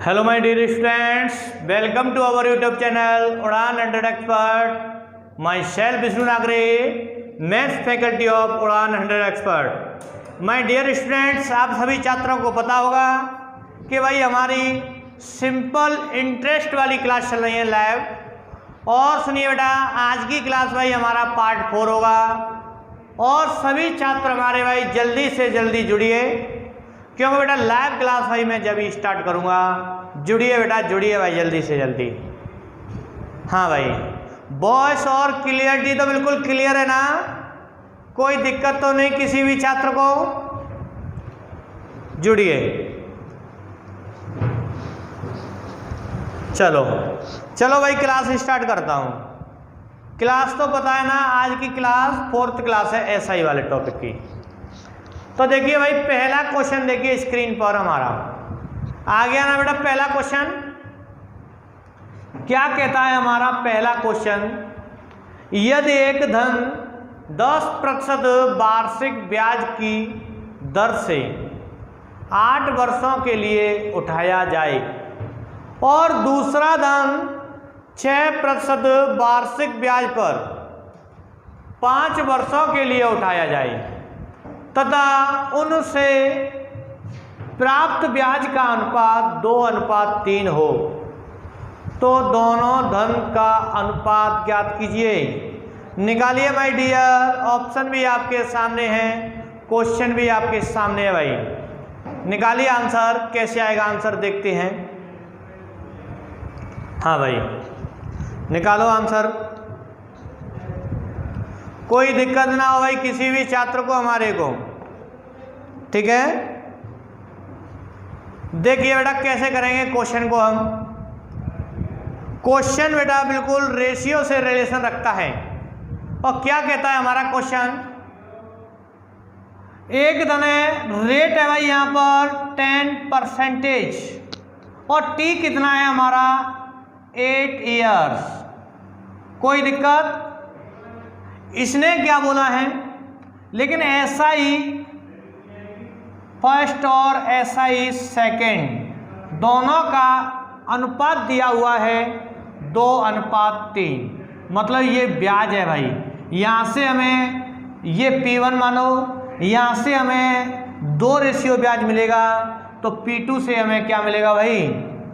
Hello my dear students, welcome to our YouTube channel Udaan 100 expert. My self Vishnu Nagare, maths faculty of उड़ान 100 expert. My dear students, आप सभी छात्रों को पता होगा कि भाई हमारी सिंपल इंटरेस्ट वाली क्लास चल रही है लाइव। और सुनिए बेटा, आज की क्लास भाई हमारा पार्ट 4 होगा और सभी छात्र हमारे भाई जल्दी से जल्दी जुड़िए, क्योंकि बेटा लाइव क्लास भाई मैं जब ही स्टार्ट करूंगा। जुड़िए बेटा, जुड़िए भाई जल्दी से जल्दी। हाँ भाई, वॉइस और क्लियरिटी तो बिल्कुल क्लियर है ना? कोई दिक्कत तो नहीं किसी भी छात्र को? जुड़िए। चलो चलो भाई क्लास स्टार्ट करता हूं। क्लास तो पता है ना, आज की क्लास 4th क्लास है एसआई वाले टॉपिक की। तो देखिए भाई, पहला क्वेश्चन देखिए स्क्रीन पर हमारा आ गया ना बेटा। पहला क्वेश्चन क्या कहता है हमारा पहला क्वेश्चन? यदि एक धन 10% वार्षिक ब्याज की दर से 8 वर्षों के लिए उठाया जाए और दूसरा धन 6% वार्षिक ब्याज पर 5 वर्षों के लिए उठाया जाए तथा उनसे प्राप्त ब्याज का अनुपात 2:3 हो, तो दोनों धन का अनुपात ज्ञात कीजिए। निकालिए माय डियर। ऑप्शन भी आपके सामने है, क्वेश्चन भी आपके सामने है भाई। निकालिए आंसर। कैसे आएगा आंसर देखते हैं। हाँ भाई, निकालो आंसर। कोई दिक्कत ना हो भाई किसी भी छात्र को, हमारे को, ठीक है? देखिए बेटा कैसे करेंगे क्वेश्चन को हम। क्वेश्चन बेटा बिल्कुल रेशियो से रिलेशन रखता है। और क्या कहता है हमारा क्वेश्चन? एक धन है, रेट है भाई यहां पर 10% और टी कितना है हमारा 8 इयर्स। कोई दिक्कत? इसने क्या बोला है, लेकिन ऐसा ही फर्स्ट और एसआई सेकेंड दोनों का अनुपात दिया हुआ है 2:3। मतलब ये ब्याज है भाई। यहाँ से हमें ये P1 मानो, यहाँ से हमें 2 रेशियो ब्याज मिलेगा, तो P2 से हमें क्या मिलेगा भाई?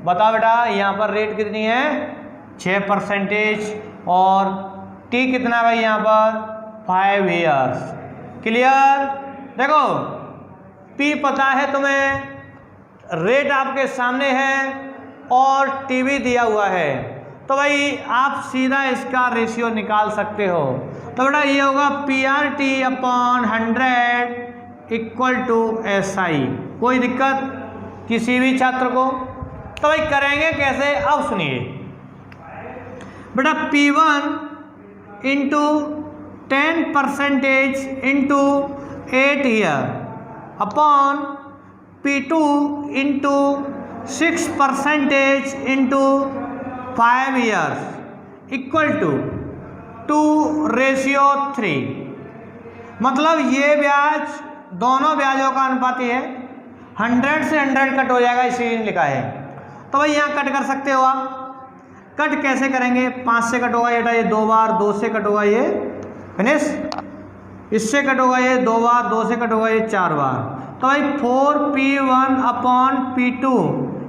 बताओ बेटा। यहाँ पर रेट कितनी है 6% और टी कितना है भाई यहाँ पर 5 इयर्स। क्लियर? देखो पी पता है तुम्हें, रेट आपके सामने है और टीवी दिया हुआ है, तो भाई आप सीधा इसका रेशियो निकाल सकते हो। तो बेटा ये होगा PRT/100 = SI। कोई दिक्कत किसी भी छात्र को? तो भाई करेंगे कैसे, अब सुनिए बेटा। P1 × 10% × 8 year upon P2 × 6% × 5 years equal to 2:3। मतलब ये ब्याज दोनों ब्याजों का अनुपात है। 100 से 100 कट हो जाएगा, इसीलिए लिखा है। तो भाई यहाँ कट कर सकते हो आप। कट कैसे करेंगे? 5 से कट होगा ये 2 बार, 2 से कट होगा ये फिनिश, इससे कट होगा ये 2 बार, 2 से कट होगा ये 4 बार। तो भाई 4P1/P2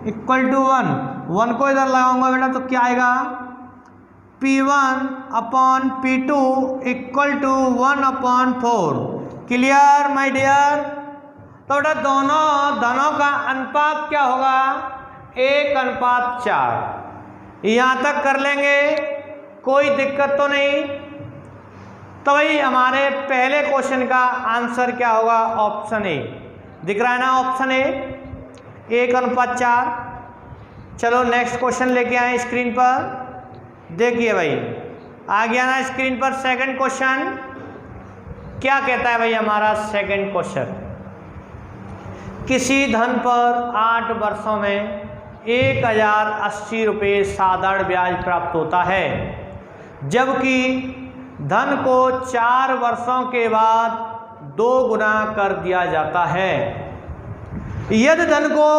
= 1 को इधर लगाऊंगा बेटा, तो क्या आएगा? P1/P2 = 1/4। Clear my dear? तो बेटा दोनों धनों का अनुपात क्या होगा? 1:4। यहाँ तक कर लेंगे, कोई दिक्कत तो नहीं। तो भाई हमारे पहले क्वेश्चन का आंसर क्या होगा? ऑप्शन ए दिख रहा है ना, ऑप्शन ए 1:4। चलो नेक्स्ट क्वेश्चन लेके आए स्क्रीन पर। देखिए भाई आ गया ना स्क्रीन पर सेकंड क्वेश्चन। क्या कहता है भाई हमारा सेकंड क्वेश्चन? किसी धन पर 8 वर्षों में 1080 रुपये साधारण ब्याज प्राप्त होता है, जबकि धन को 4 वर्षों के बाद 2 गुना कर दिया जाता है। यदि धन को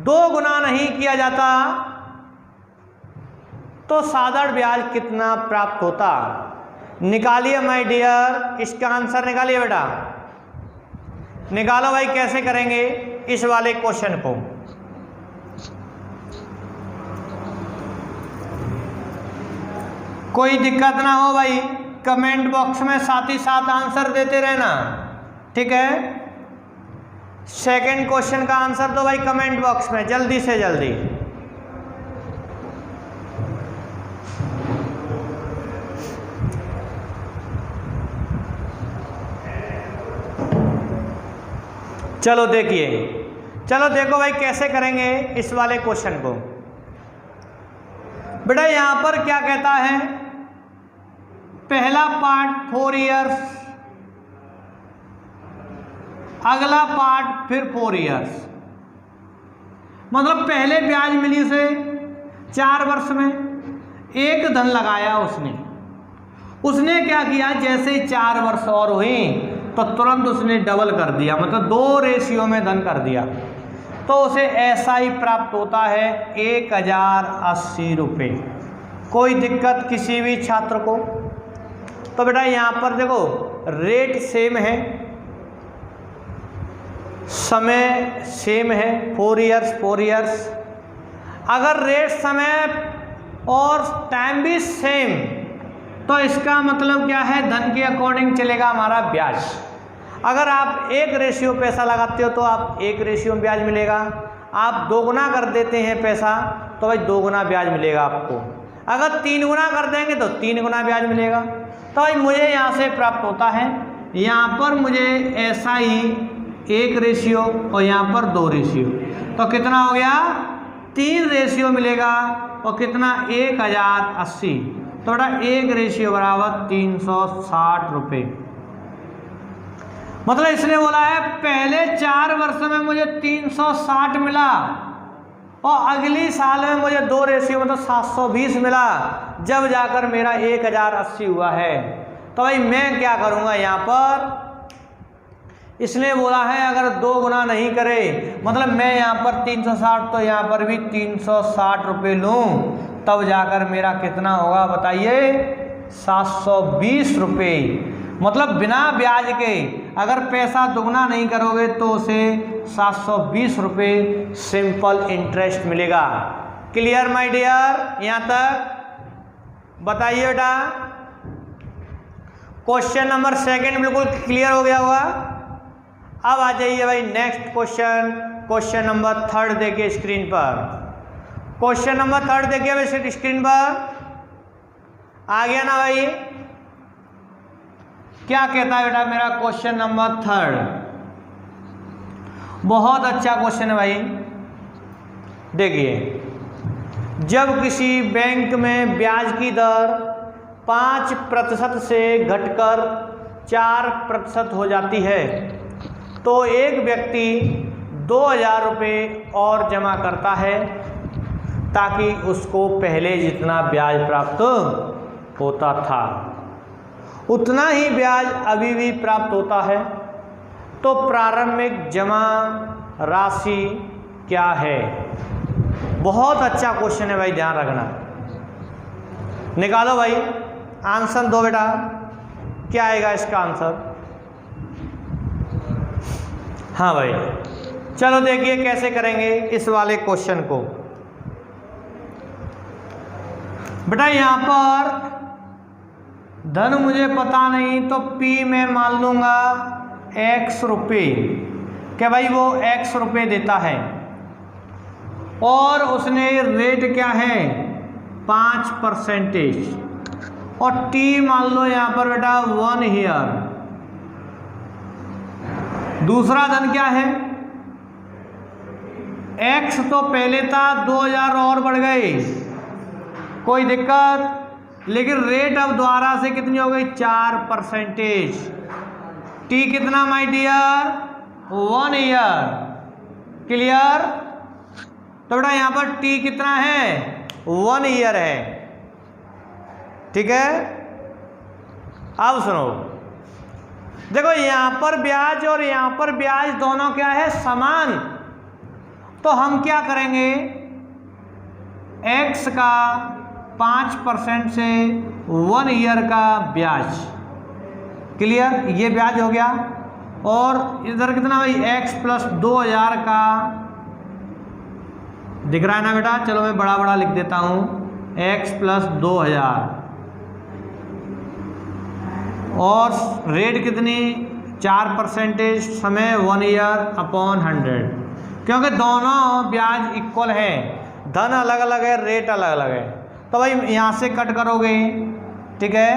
2 गुना नहीं किया जाता तो साधारण ब्याज कितना प्राप्त होता? निकालिए माय डियर, इसका आंसर निकालिए बेटा। निकालो भाई, कैसे करेंगे इस वाले क्वेश्चन को। कोई दिक्कत ना हो भाई, कमेंट बॉक्स में साथ ही साथ आंसर देते रहना, ठीक है। सेकंड क्वेश्चन का आंसर दो भाई कमेंट बॉक्स में, जल्दी से जल्दी। चलो देखिए, चलो देखो भाई कैसे करेंगे इस वाले क्वेश्चन को। बेटा यहां पर क्या कहता है, पहला पार्ट 4 इयर्स, अगला पार्ट फिर 4 इयर्स, मतलब पहले ब्याज मिली उसे 4 वर्ष में, एक धन लगाया उसने क्या किया, जैसे ही 4 वर्ष और हुई तो तुरंत उसने डबल कर दिया, मतलब 2 रेशियो में धन कर दिया, तो उसे ऐसा ही प्राप्त होता है 1080 रुपये। कोई दिक्कत किसी भी छात्र को? तो बेटा यहाँ पर देखो रेट सेम है, समय सेम है, 4 इयर्स। अगर रेट समय और टाइम भी सेम तो इसका मतलब क्या है, धन के अकॉर्डिंग चलेगा हमारा ब्याज। अगर आप 1 रेशियो पैसा लगाते हो तो आप 1 रेशियो में ब्याज मिलेगा, आप 2 गुना कर देते हैं पैसा तो भाई 2 गुना ब्याज मिलेगा आपको, अगर 3 गुना कर देंगे तो 3 गुना ब्याज मिलेगा। तो भाई मुझे यहाँ से प्राप्त होता है, यहाँ पर मुझे ऐसा ही 1 रेशियो और यहाँ पर 2 रेशियो, तो कितना हो गया 3 रेशियो मिलेगा, और कितना 1080, तो बेटा 1 रेशियो बराबर 360 रुपये। मतलब इसने बोला है पहले 4 वर्ष में मुझे 360 मिला और अगली साल में मुझे 2 रेशियो मतलब 720 मिला, जब जाकर मेरा 1080 हुआ है। तो भाई मैं क्या करूँगा, यहाँ पर इसने बोला है अगर 2 गुना नहीं करे, मतलब मैं यहाँ पर 360 तो यहाँ पर भी 360 रुपये लूँ, तब जाकर मेरा कितना होगा बताइए, 720 रुपये। मतलब बिना ब्याज के अगर पैसा दुगना नहीं करोगे तो उसे 720 रुपये सिंपल इंटरेस्ट मिलेगा। क्लियर माय डियर, यहाँ तक बताइए बेटा। क्वेश्चन नंबर 2 बिल्कुल क्लियर हो गया होगा। अब आ जाइए भाई नेक्स्ट क्वेश्चन, क्वेश्चन नंबर 3 देखिए स्क्रीन पर। क्वेश्चन नंबर 3 देखिए भाई स्क्रीन पर, आ गया ना भाई। क्या कहता है बेटा मेरा क्वेश्चन नंबर 3? बहुत अच्छा क्वेश्चन है भाई। देखिए, जब किसी बैंक में ब्याज की दर 5% से घटकर 4% हो जाती है तो एक व्यक्ति 2000 रुपये और जमा करता है ताकि उसको पहले जितना ब्याज प्राप्त होता था उतना ही ब्याज अभी भी प्राप्त होता है, तो प्रारंभिक जमा राशि क्या है? बहुत अच्छा क्वेश्चन है भाई, ध्यान रखना। निकालो भाई आंसर दो बेटा, क्या आएगा इसका आंसर? हाँ भाई, चलो देखिए कैसे करेंगे इस वाले क्वेश्चन को। बेटा यहाँ पर धन मुझे पता नहीं तो P में मान लूँगा X रुपये, क्या भाई वो X रुपये देता है और उसने रेट क्या है 5%, और T मान लो यहाँ पर बेटा 1 ईयर। दूसरा धन क्या है, X तो पहले था 2000 और बढ़ गए, कोई दिक्कत, लेकिन रेट अब दोबारा से कितनी हो गई 4%। T कितना माय डियर 1 ईयर। क्लियर? तो बेटा यहाँ पर T कितना है 1 ईयर है, ठीक है। अब सुनो, देखो यहाँ पर ब्याज और यहाँ पर ब्याज दोनों क्या है समान, तो हम क्या करेंगे, x का 5% से 1 ईयर का ब्याज, क्लियर, ये ब्याज हो गया। और इधर कितना भाई, x प्लस 2000 का, दिख रहा है ना बेटा, चलो मैं बड़ा बड़ा लिख देता हूँ, x प्लस 2000 और रेट कितनी 4%, समय 1 ईयर अपॉन 100, क्योंकि दोनों ब्याज इक्वल है, धन अलग अलग है, रेट अलग अलग है। तो भाई यहाँ से कट करोगे, ठीक है,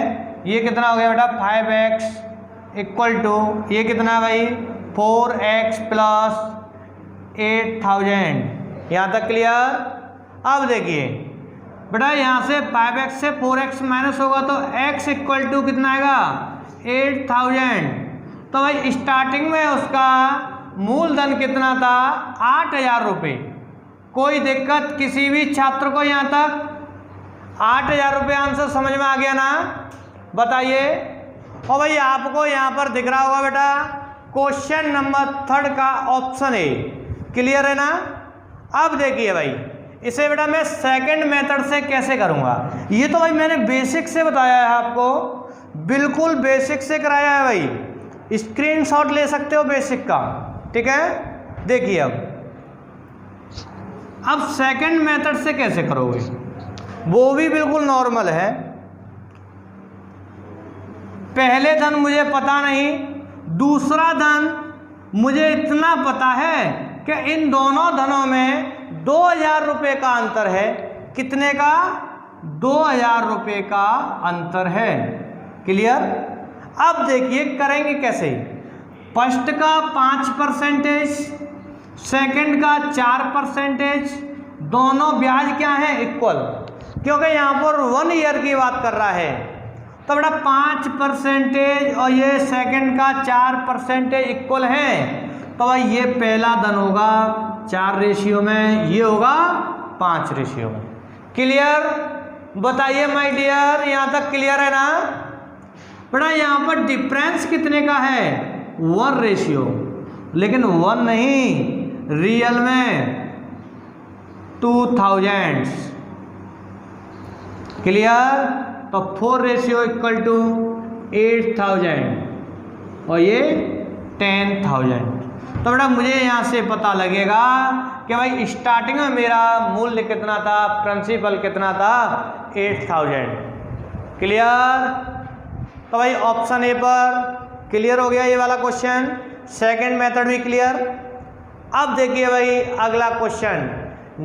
ये कितना हो गया बेटा 5x इक्वल टू, ये कितना है भाई 4x प्लस 8000, यहाँ तक क्लियर। अब देखिए बेटा यहाँ से 5x से 4x माइनस होगा तो x इक्वल टू कितना आएगा 8000। तो भाई स्टार्टिंग में उसका मूलधन कितना था 8000 रुपये। कोई दिक्कत किसी भी छात्र को यहाँ तक 8000 रुपये आंसर समझ में आ गया ना, बताइए। और भाई आपको यहाँ पर दिख रहा होगा बेटा क्वेश्चन नंबर 3 का ऑप्शन ए, क्लियर है ना। अब देखिए भाई इसे बेटा मैं सेकंड मेथड से कैसे करूँगा, ये तो भाई मैंने बेसिक से बताया है आपको, बिल्कुल बेसिक से कराया है भाई, स्क्रीनशॉट ले सकते हो बेसिक का, ठीक है। देखिए अब सेकंड मेथड से कैसे करोगे, वो भी बिल्कुल नॉर्मल है। पहले धन मुझे पता नहीं, दूसरा धन मुझे इतना पता है कि इन दोनों धनों में 2000 रुपये का अंतर है। कितने का 2000 रुपये का अंतर है, क्लियर। अब देखिए करेंगे कैसे, फर्स्ट का 5%, सेकंड का 4%, दोनों ब्याज क्या है इक्वल, क्योंकि यहाँ पर 1 ईयर की बात कर रहा है। तो बेटा 5% और ये सेकंड का 4% इक्वल है, तो भाई ये पहला धन होगा 4 रेशियो में, ये होगा 5 रेशियो में, क्लियर। बताइए माय डियर, यहाँ तक क्लियर है ना बेटा। यहाँ पर डिफरेंस कितने का है 1 रेशियो, लेकिन 1 नहीं, रियल में 2000, क्लियर। तो 4 रेशियो इक्वल टू 8000 और ये 10000। तो बेटा मुझे यहाँ से पता लगेगा कि भाई स्टार्टिंग में मेरा मूल्य कितना था, प्रिंसिपल कितना था 8000, क्लियर। तो भाई ऑप्शन ए पर क्लियर हो गया ये वाला क्वेश्चन, सेकंड मेथड भी क्लियर। अब देखिए भाई अगला क्वेश्चन,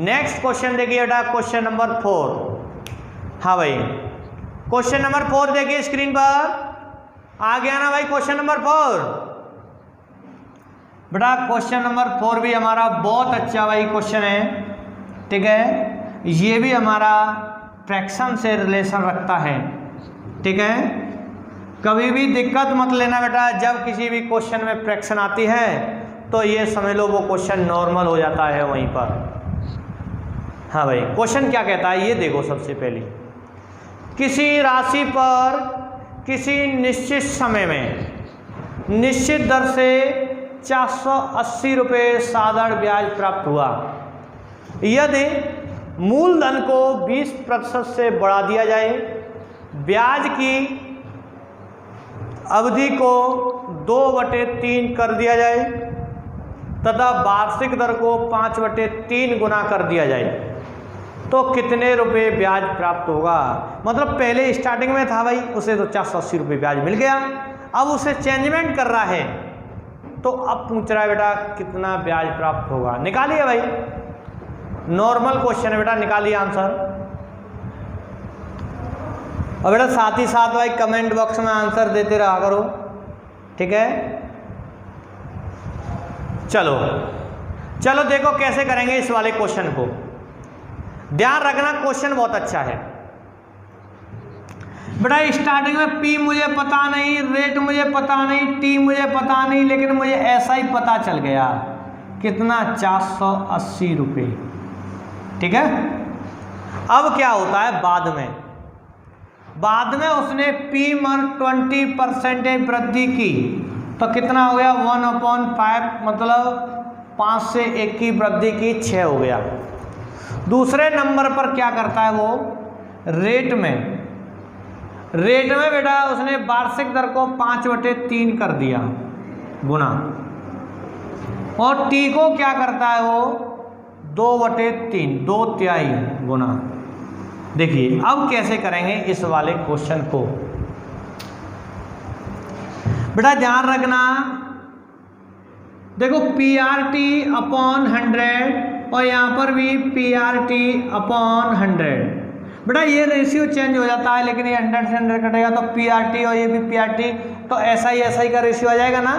नेक्स्ट क्वेश्चन देखिए बेटा, क्वेश्चन नंबर 4। हाँ भाई क्वेश्चन नंबर 4 देखिए स्क्रीन पर, आ गया ना भाई क्वेश्चन नंबर 4। बेटा क्वेश्चन नंबर 4 भी हमारा बहुत अच्छा भाई क्वेश्चन है, ठीक है। ये भी हमारा फ्रैक्शन से रिलेशन रखता है, ठीक है। कभी भी दिक्कत मत लेना बेटा, जब किसी भी क्वेश्चन में फ्रैक्शन आती है तो ये समझ लो वो क्वेश्चन नॉर्मल हो जाता है वहीं पर। हाँ भाई क्वेश्चन क्या कहता है ये देखो। सबसे पहले किसी राशि पर किसी निश्चित समय में निश्चित दर से 480 रुपये साधारण ब्याज प्राप्त हुआ। यदि मूलधन को 20% से बढ़ा दिया जाए, ब्याज की अवधि को 2/3 कर दिया जाए तथा वार्षिक दर को 5/3 गुना कर दिया जाए, तो कितने रुपए ब्याज प्राप्त होगा। मतलब पहले स्टार्टिंग में था भाई उसे तो 480 रुपये ब्याज मिल गया, अब उसे चेंजमेंट कर रहा है तो अब पूछ रहा है बेटा कितना ब्याज प्राप्त होगा। निकालिए भाई, नॉर्मल क्वेश्चन है बेटा, निकालिए आंसर। और बेटा साथ ही साथ भाई कमेंट बॉक्स में आंसर देते रहा करो, ठीक है। चलो चलो देखो कैसे करेंगे इस वाले क्वेश्चन को। ध्यान रखना क्वेश्चन बहुत अच्छा है बेटा। स्टार्टिंग में पी मुझे पता नहीं, रेट मुझे पता नहीं, टी मुझे पता नहीं, लेकिन मुझे ऐसा ही पता चल गया कितना 480 रुपये, ठीक है। अब क्या होता है बाद में उसने पी में 20% वृद्धि की, तो कितना हो गया 1/5, मतलब 5 से 1 की वृद्धि की 6 हो गया। दूसरे नंबर पर क्या करता है वो, रेट में बेटा उसने वार्षिक दर को 5/3 कर दिया गुना, और टी को क्या करता है वो 2/3, 2/3 गुना। देखिए अब कैसे करेंगे इस वाले क्वेश्चन को। बेटा ध्यान रखना, देखो PRT अपॉन 100 और यहाँ पर भी PRT अपॉन 100। बेटा ये रेशियो चेंज हो जाता है, लेकिन ये 100 से 100 कटेगा तो PRT और ये भी PRT, तो SI का रेशियो आ जाएगा ना,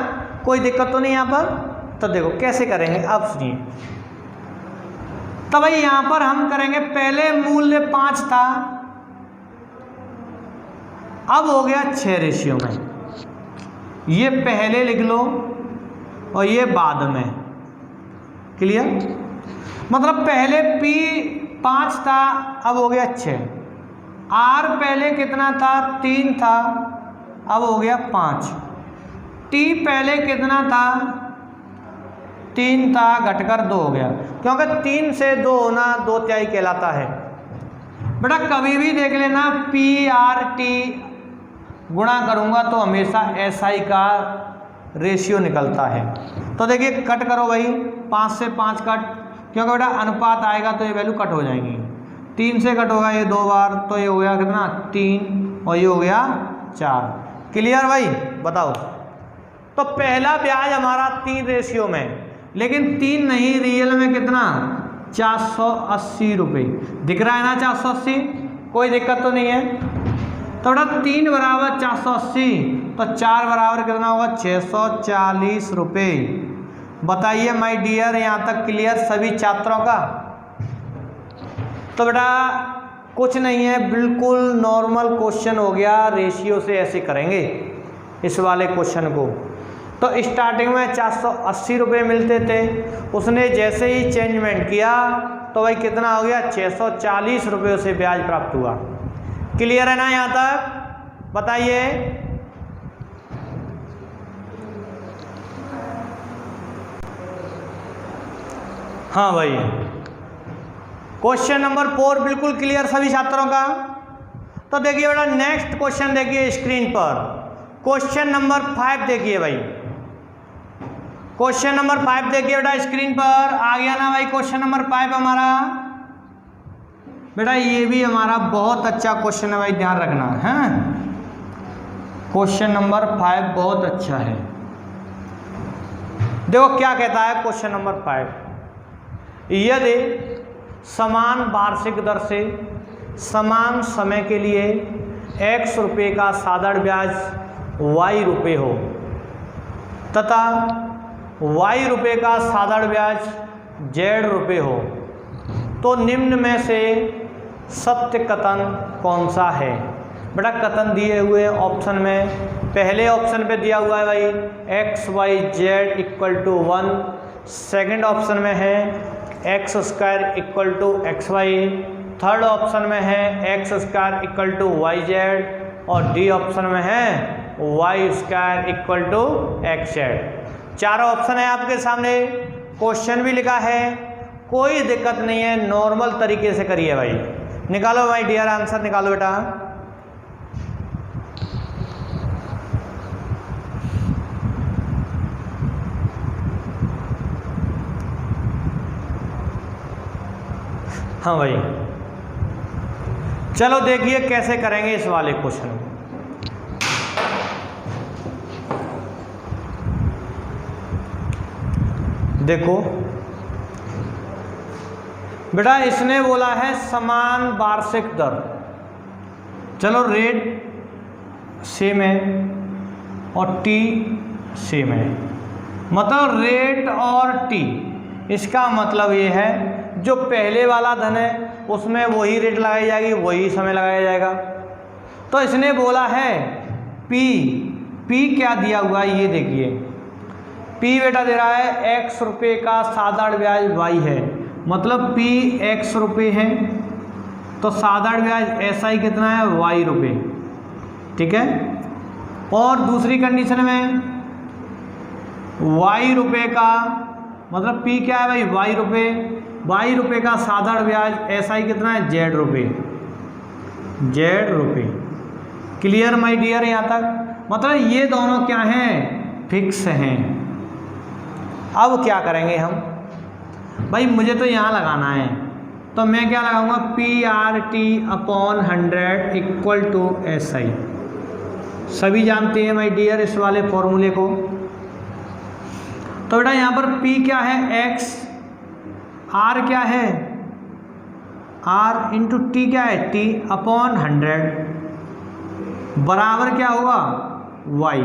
कोई दिक्कत तो नहीं यहाँ पर। तो देखो कैसे करेंगे, अब सुनिए। तो भाई यहाँ पर हम करेंगे, पहले मूल्य 5 था, अब हो गया 6 रेशियो में। ये पहले लिख लो और ये बाद में, क्लियर। मतलब पहले P 5 था, अब हो गया 6। R पहले कितना था, 3 था, अब हो गया 5। T पहले कितना था, 3 था, घटकर 2 हो गया, क्योंकि 3 से 2 होना 2/3 कहलाता है। बेटा कभी भी देख लेना PRT गुणा करूंगा तो हमेशा SI का रेशियो निकलता है। तो देखिए कट करो भाई, 5 से 5 कट, क्योंकि बेटा अनुपात आएगा तो ये वैल्यू कट हो जाएंगी। 3 से कट होगा ये 2 बार, तो ये हो गया कितना 3, और ये हो गया 4। क्लियर भाई, बताओ। तो पहला ब्याज हमारा 3 रेशियो में, लेकिन 3 नहीं, रियल में कितना 480 रुपये दिख रहा है ना, 480, कोई दिक्कत तो नहीं है। तो बेटा 3 बराबर 480, तो 4 बराबर कितना होगा 640 रुपये। बताइए माय डियर, यहाँ तक क्लियर सभी छात्रों का। तो बेटा कुछ नहीं है, बिल्कुल नॉर्मल क्वेश्चन हो गया, रेशियो से ऐसे करेंगे इस वाले क्वेश्चन को। तो स्टार्टिंग में 480 रुपये मिलते थे, उसने जैसे ही चेंजमेंट किया तो भाई कितना हो गया 640 रुपये उसे ब्याज प्राप्त हुआ। क्लियर है ना यहाँ तक, बताइए। हाँ भाई, क्वेश्चन नंबर 4 बिल्कुल क्लियर सभी छात्रों का। तो देखिए बेटा नेक्स्ट क्वेश्चन देखिए स्क्रीन पर, क्वेश्चन नंबर 5 देखिए भाई, क्वेश्चन नंबर 5 देखिए बेटा स्क्रीन पर आ गया ना भाई। क्वेश्चन नंबर 5 हमारा बेटा ये भी हमारा बहुत अच्छा क्वेश्चन है भाई, ध्यान रखना है। क्वेश्चन नंबर 5 बहुत अच्छा है। देखो क्या कहता है क्वेश्चन नंबर 5, यदि समान वार्षिक दर से समान समय के लिए X रुपये का साधारण ब्याज Y रुपये हो तथा Y रुपये का साधारण ब्याज Z रुपये हो, तो निम्न में से सत्य कथन कौन सा है। बेटा कथन दिए हुए ऑप्शन में, पहले ऑप्शन पे दिया हुआ है भाई XYZ = 1, सेकंड ऑप्शन में है x² = xy, थर्ड ऑप्शन में है x² = yz, और डी ऑप्शन में है y² = xz। चारों ऑप्शन है आपके सामने, क्वेश्चन भी लिखा है, कोई दिक्कत नहीं है, नॉर्मल तरीके से करिए भाई। निकालो भाई डियर, आंसर निकालो बेटा। हाँ भाई चलो देखिए कैसे करेंगे इस वाले क्वेश्चन को। देखो बेटा इसने बोला है समान वार्षिक दर, चलो रेट सेम है और टी सेम है, मतलब रेट और टी, इसका मतलब ये है जो पहले वाला धन है उसमें वही रेट लगाई जाएगी, वही समय लगाया जाएगा। तो इसने बोला है पी क्या दिया हुआ है ये देखिए, पी बेटा दे रहा है x रुपये का साधारण ब्याज y है, मतलब p x रुपये है, तो साधारण ब्याज SI कितना है y रुपये, ठीक है। और दूसरी कंडीशन में y रुपये का मतलब P क्या है भाई, वाई रुपये, वाई रुपये का साधारण ब्याज, SI कितना है, Z रुपये, Z रुपये। क्लियर माय डियर यहाँ तक? मतलब ये दोनों क्या हैं, फिक्स हैं। अब क्या करेंगे हम, भाई मुझे तो यहाँ लगाना है, तो मैं क्या लगाऊंगा, PRT/100 इक्वल टू SI। सभी जानते हैं माय डियर इस वाले फॉर्मूले को। तो बेटा यहाँ पर P क्या है, X, R क्या है, R इंटू T क्या है, T/100 बराबर क्या होगा, Y,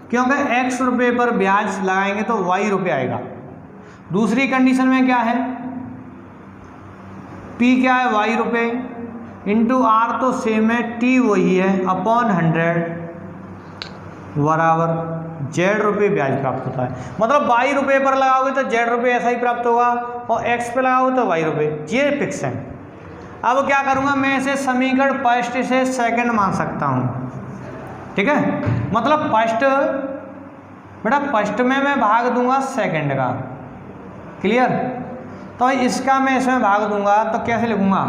क्योंकि X रुपये पर ब्याज लगाएंगे तो Y रुपये आएगा। दूसरी कंडीशन में क्या है, P क्या है, Y रुपये, इंटू R तो सेम है, T वही है, /100 बराबर Z रुपये ब्याज प्राप्त होता है। मतलब Y रुपये पर लगाओगे तो Z रुपये ऐसा ही प्राप्त होगा, और X पे लगाओगे तो Y रुपये, ये फिक्स है। अब क्या करूँगा, मैं इसे समीकरण फर्स्ट से सेकंड मान सकता हूँ, ठीक है। मतलब फर्स्ट, बेटा फर्स्ट में मैं भाग दूंगा सेकंड का, क्लियर। तो इसका मैं इसमें भाग दूंगा तो कैसे लिखूंगा,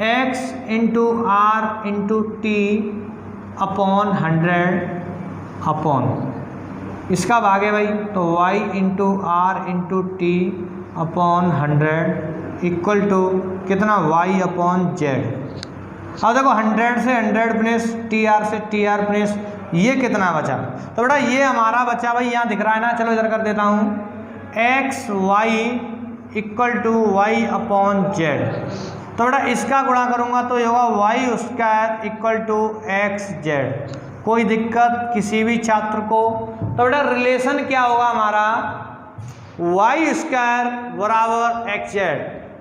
X into R into T/100 upon इसका भाग है भाई, तो Y into R into T/100 equal to कितना, Y/Z। अब देखो 100 से 100 प्लस TR से TR प्लस ये कितना बचा, तो बेटा ये हमारा बचा भाई, यहाँ दिख रहा है ना, चलो इधर कर देता हूँ, XY इक्वल टू Y/Z। तो बेटा इसका गुणा करूँगा तो ये होगा Y² इक्वल टू XZ। कोई दिक्कत किसी भी छात्र को? तो बेटा रिलेशन क्या होगा हमारा, Y² बराबर XZ।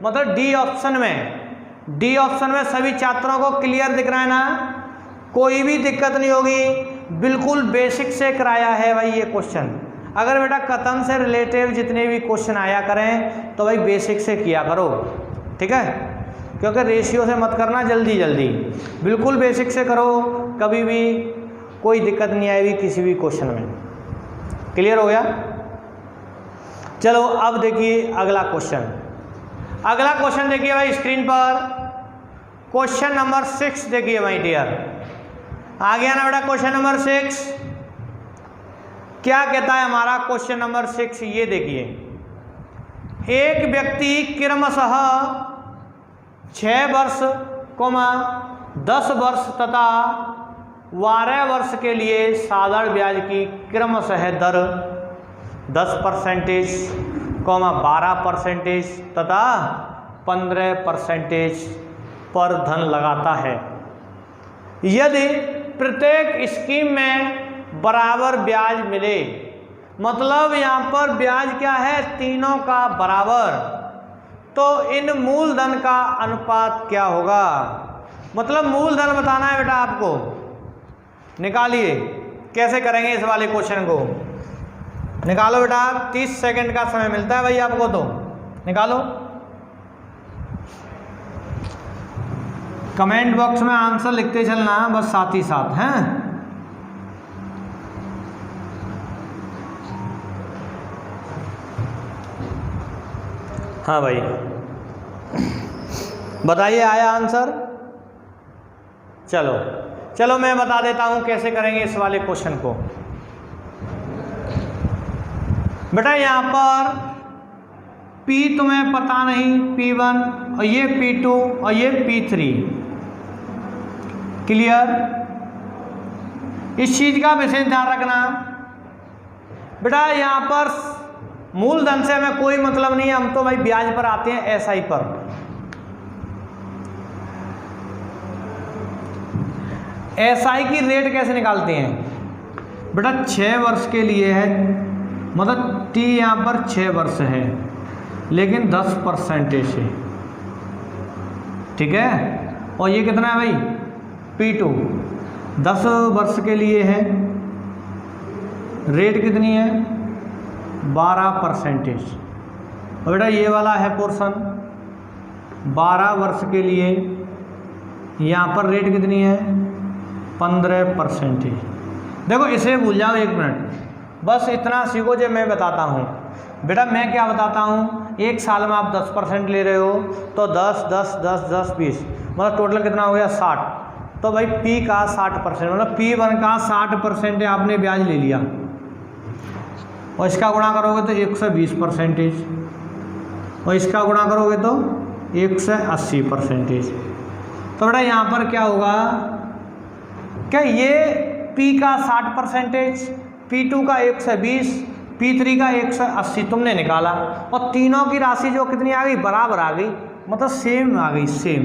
मतलब डी ऑप्शन में सभी छात्रों को क्लियर दिख रहा है ना, कोई भी दिक्कत नहीं होगी, बिल्कुल बेसिक से कराया है भाई ये क्वेश्चन। अगर बेटा कथन से रिलेटेड जितने भी क्वेश्चन आया करें तो भाई बेसिक से किया करो, ठीक है, क्योंकि रेशियो से मत करना जल्दी जल्दी, बिल्कुल बेसिक से करो, कभी भी कोई दिक्कत नहीं आएगी किसी भी क्वेश्चन में। क्लियर हो गया? चलो अब देखिए अगला क्वेश्चन। अगला क्वेश्चन देखिए भाई स्क्रीन पर, क्वेश्चन नंबर 6 देखिए माय डियर। आ गया ना बेटा क्वेश्चन नंबर 6? क्या कहता है हमारा क्वेश्चन नंबर 6, ये देखिए, एक व्यक्ति क्रमशः 6 वर्ष, 10 वर्ष तथा 12 वर्ष के लिए साधारण ब्याज की क्रमशः दर 10%, 12% तथा 15% पर धन लगाता है। यदि प्रत्येक स्कीम में बराबर ब्याज मिले, मतलब यहाँ पर ब्याज क्या है, तीनों का बराबर, तो इन मूलधन का अनुपात क्या होगा। मतलब मूलधन बताना है बेटा आपको, निकालिए। कैसे करेंगे इस वाले क्वेश्चन को, निकालो बेटा, 30 सेकंड का समय मिलता है भाई आपको, तो निकालो। कमेंट बॉक्स में आंसर लिखते चलना बस साथ ही साथ, हैं। हाँ भाई बताइए, आया आंसर? चलो चलो मैं बता देता हूं कैसे करेंगे इस वाले क्वेश्चन को। बेटा यहाँ पर P तुम्हें पता नहीं, P1 और ये P2 और ये P3, क्लियर। इस चीज का विशेष ध्यान रखना बेटा, यहाँ पर मूलधन से हमें कोई मतलब नहीं है, हम तो भाई ब्याज पर आते हैं, SI पर। SI की रेट कैसे निकालते हैं बेटा, 6 वर्ष के लिए है, मतलब T यहाँ पर 6 वर्ष है लेकिन 10% है, ठीक है। और ये कितना है भाई, P2 10 वर्ष के लिए है, रेट कितनी है, 12%। और बेटा ये वाला है पोर्शन 12 वर्ष के लिए, यहाँ पर रेट कितनी है, 15%। देखो इसे भूल जाओ, 1 मिनट बस इतना सीखो जो मैं बताता हूँ। बेटा मैं क्या बताता हूँ, एक साल में आप 10% ले रहे हो तो 10 10 10 10 20 मतलब टोटल कितना हो गया 60। तो भाई P का 60% मतलब P1 का 60% आपने ब्याज ले लिया और इसका गुणा करोगे तो 120%, और इसका गुणा करोगे तो 180%। तो बेटा यहाँ पर क्या होगा, क्या ये P का 60%, P2 का 120, P3 का 180 तुमने निकाला और तीनों की राशि जो कितनी आ गई, बराबर आ गई, मतलब सेम आ गई, सेम।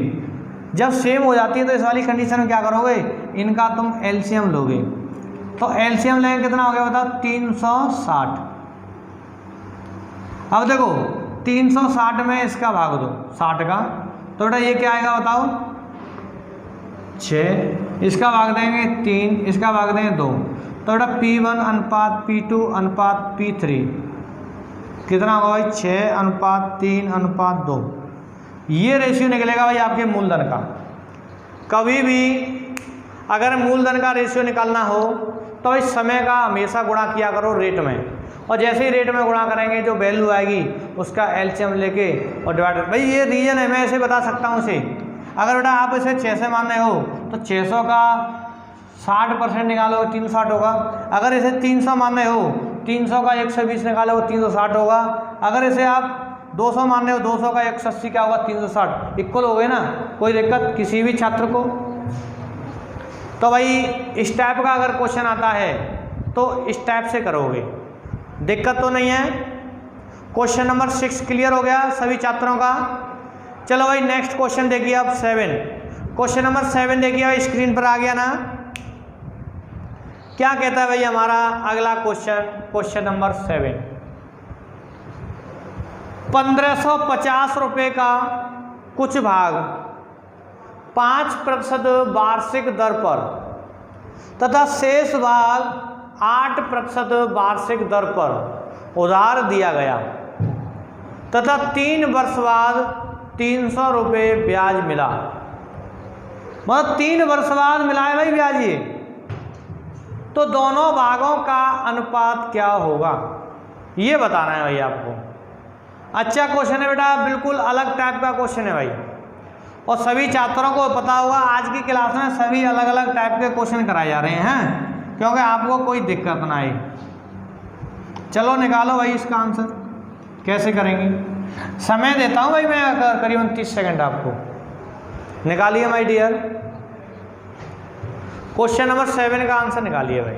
जब सेम हो जाती है तो इस वाली कंडीशन में क्या करोगे, इनका तुम एलसीएम लोगे। तो एलसीएम लेंगे कितना हो गया बताओ, 360। अब देखो 360 में इसका भाग दो 60 का, तो बेटा ये क्या आएगा बताओ 6, इसका भाग देंगे 3, इसका भाग देंगे 2, तो बेटा P1 अनुपात P2 अनुपात P3 कितना होगा भाई 6:3:2। ये रेशियो निकलेगा भाई आपके मूलधन का। कभी भी अगर मूलधन का रेशियो निकालना हो तो भाई समय का हमेशा गुणा किया करो रेट में, और जैसे ही रेट में गुणा करेंगे जो वैल्यू आएगी उसका एलसीएम लेके और डिवाइड। भाई ये रीजन है, मैं ऐसे बता सकता हूँ इसे। अगर बेटा आप इसे 600 मान रहे हो तो 600 का 60% निकालोगे 360 होगा। अगर इसे 300 मान रहे हो 300 का 120 निकालोगे 360 होगा। अगर इसे आप 200 मान रहे हो 200 का 180 क्या होगा 360, इक्वल हो गए ना। कोई दिक्कत किसी भी छात्र को? तो भाई इस टाइप का अगर क्वेश्चन आता है तो इस टाइप से करोगे, दिक्कत तो नहीं है। क्वेश्चन नंबर 6 क्लियर हो गया सभी छात्रों का। चलो भाई नेक्स्ट क्वेश्चन देखिए अब 7। क्वेश्चन नंबर 7 देखिए भाई, स्क्रीन पर आ गया ना। क्या कहता है भाई हमारा अगला क्वेश्चन, क्वेश्चन नंबर 7, 1550 रुपये का कुछ भाग 5% वार्षिक दर पर तथा शेष भाग 8% वार्षिक दर पर उधार दिया गया तथा 3 वर्ष बाद 300 रुपये ब्याज मिला। मतलब 3 वर्ष बाद मिला है भाई ब्याज ये, तो दोनों भागों का अनुपात क्या होगा ये बताना है भाई आपको। अच्छा क्वेश्चन है बेटा, बिल्कुल अलग टाइप का क्वेश्चन है भाई, और सभी छात्रों को पता होगा आज की क्लास में सभी अलग अलग टाइप के क्वेश्चन कराए जा रहे हैं, क्योंकि आपको कोई दिक्कत ना आए। चलो निकालो भाई इसका आंसर, कैसे करेंगे। समय देता हूं भाई मैं करीबन 30 सेकंड आपको, निकालिए माय डियर। क्वेश्चन नंबर 7 का आंसर निकालिए भाई।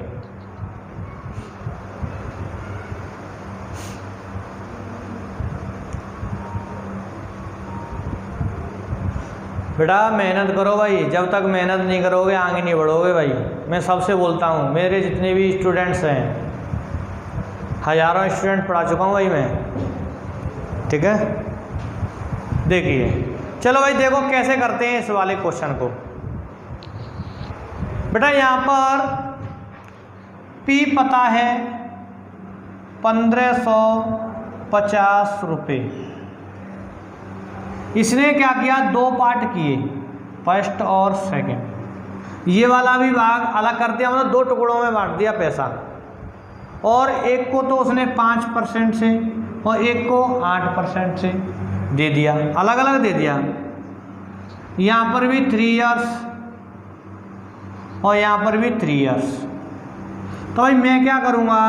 बेटा मेहनत करो भाई, जब तक मेहनत नहीं करोगे आगे नहीं बढ़ोगे भाई। मैं सबसे बोलता हूँ, मेरे जितने भी स्टूडेंट्स हैं, हज़ारों स्टूडेंट पढ़ा चुका हूँ भाई मैं, ठीक है। देखिए चलो भाई देखो कैसे करते हैं इस वाले क्वेश्चन को। बेटा यहाँ पर P पता है 1550 रुपये। इसने क्या किया, 2 पार्ट किए, फर्स्ट और सेकंड। ये वाला भी भाग अलग कर दिया, मतलब 2 टुकड़ों में बांट दिया पैसा, और एक को तो उसने 5% से और एक को 8% से दे दिया, अलग अलग दे दिया। यहाँ पर भी 3 इयर्स और यहाँ पर भी 3 इयर्स। तो भाई मैं क्या करूँगा,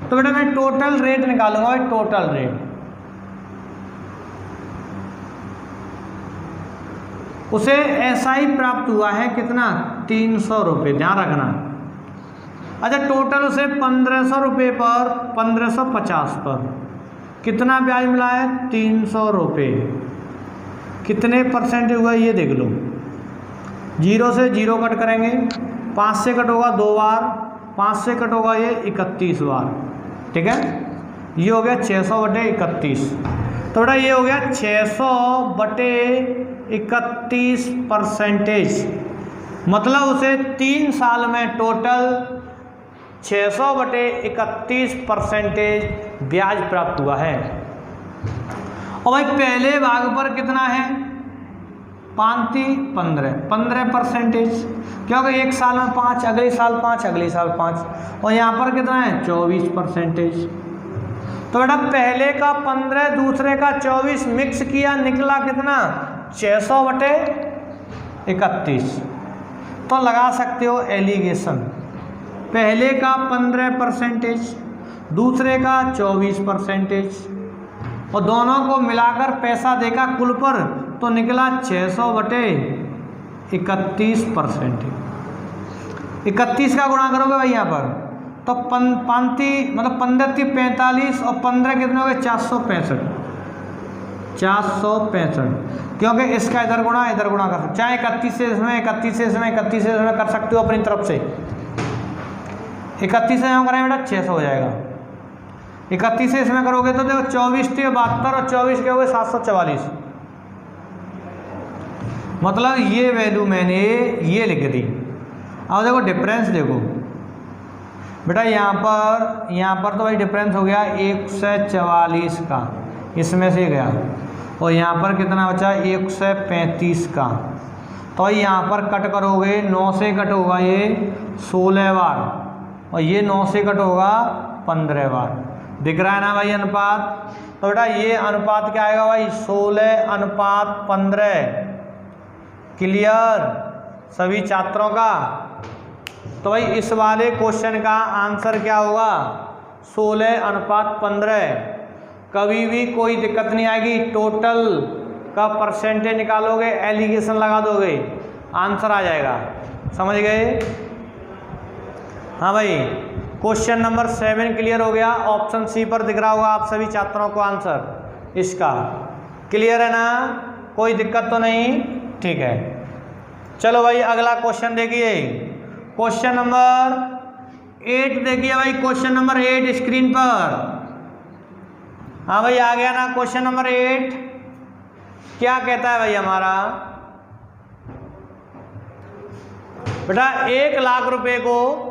तो बेटा मैं टोटल रेट निकालूंगा भाई, टोटल रेट। उसे ऐसा ही प्राप्त हुआ है कितना, 300 रुपये, ध्यान रखना। अच्छा टोटल उसे 1500 रुपये पर 1550 पर कितना ब्याज मिला है, 300 रुपये। कितने परसेंट हुआ ये देख लो। 0 से 0 कट करेंगे, 5 से कट होगा 2 बार, 5 से कट होगा ये 31 बार, ठीक है। ये हो गया 600/31। तो बेटा ये हो गया 600/31%। मतलब उसे 3 साल में टोटल 600/31% ब्याज प्राप्त हुआ है। और भाई पहले भाग पर कितना है, 15%, क्योंकि एक साल में 5, अगले साल 5, अगले साल 5, और यहाँ पर कितना है 24%। तो बेटा पहले का 15 दूसरे का 24 मिक्स किया, निकला कितना 600/31। तो लगा सकते हो एलिगेशन, पहले का 15%, दूसरे का 24%, और दोनों को मिलाकर पैसा देखा कुल पर तो निकला 600/31%। 31 का गुणा करोगे भाई यहाँ पर तो 15 और 15 कितने हो गए 465। 465 क्योंकि इसका इधर गुणा कर सकते, चाहे 31 से इसमें 31 से इसमें 31 से इसमें कर सकते हो अपनी तरफ से। 31 से यहाँ करेंगे बेटा 600 हो जाएगा, 31 से इसमें करोगे तो देखो 24 थे 72 और 24 के हो गए 744। मतलब ये वैल्यू मैंने ये लिख दी। अब देखो डिफरेंस देखो बेटा, यहाँ पर तो भाई डिफरेंस हो गया 144 का, इसमें से गया, और यहाँ पर कितना बचा 135 का। तो यहाँ पर कट करोगे 9 से कट होगा ये 16 बार, और ये 9 से कट होगा 15 बार। दिख रहा है ना भाई अनुपात? तो बेटा ये अनुपात क्या आएगा भाई 16:15। क्लियर सभी छात्रों का? तो भाई इस वाले क्वेश्चन का आंसर क्या होगा 16:15। कभी भी कोई दिक्कत नहीं आएगी, टोटल का परसेंटेज निकालोगे, एलिगेशन लगा दोगे, आंसर आ जाएगा। समझ गए? हाँ भाई, क्वेश्चन नंबर 7 क्लियर हो गया। ऑप्शन सी पर दिख रहा होगा आप सभी छात्रों को आंसर इसका। क्लियर है ना? कोई दिक्कत तो नहीं? ठीक है, चलो भाई अगला क्वेश्चन देखिए। क्वेश्चन नंबर 8 देखिए भाई, क्वेश्चन नंबर 8 स्क्रीन पर। हाँ भाई आ गया ना क्वेश्चन नंबर 8? क्या कहता है भाई हमारा बेटा, 1 लाख रुपए को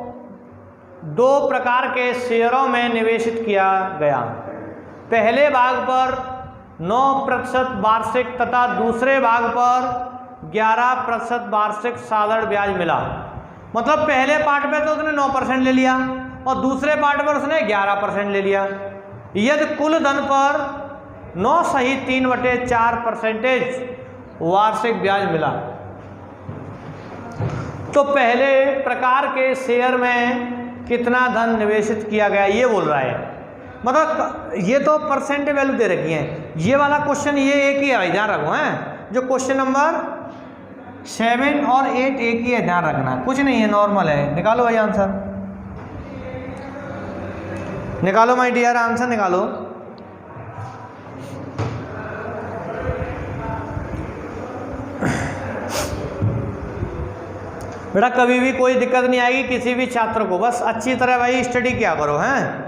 2 प्रकार के शेयरों में निवेशित किया गया। पहले भाग पर 9% वार्षिक तथा दूसरे भाग पर 11% वार्षिक साधारण ब्याज मिला। मतलब पहले पार्ट में तो उसने 9% ले लिया और दूसरे पार्ट पर उसने 11% ले लिया। यदि कुल धन पर 9 सहित 3/4% वार्षिक ब्याज मिला तो पहले प्रकार के शेयर में कितना धन निवेशित किया गया, ये बोल रहा है। मतलब ये तो परसेंट वैल्यू दे रखी है। ये वाला क्वेश्चन ये एक ही है, ध्यान रखो हैं। जो क्वेश्चन नंबर 7 और 8 एक ही है, ध्यान रखना, कुछ नहीं है, नॉर्मल है। निकालो भाई आंसर, निकालो माय डियर, आंसर निकालो। बेटा कभी भी कोई दिक्कत नहीं आएगी किसी भी छात्र को, बस अच्छी तरह भाई स्टडी किया करो हैं।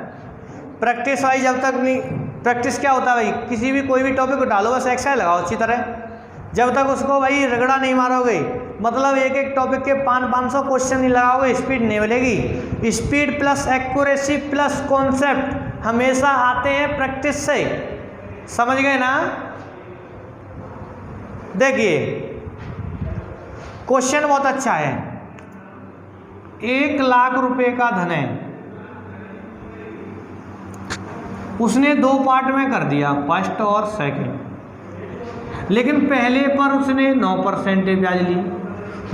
प्रैक्टिस भाई जब तक नहीं, प्रैक्टिस क्या होता है भाई, किसी भी कोई भी टॉपिक उठा लो, बस एक्सरसाइज लगाओ अच्छी तरह। जब तक उसको भाई रगड़ा नहीं मारोगे, मतलब एक एक टॉपिक के 500 क्वेश्चन नहीं लगाओगे, स्पीड नहीं मिलेगी। Speed plus accuracy plus concept हमेशा आते हैं प्रैक्टिस से। समझ गए ना? देखिए क्वेश्चन बहुत अच्छा है। 1 लाख रुपए का धन है, उसने 2 पार्ट में कर दिया, फर्स्ट और सेकंड। लेकिन पहले पर उसने 9% ब्याज ली,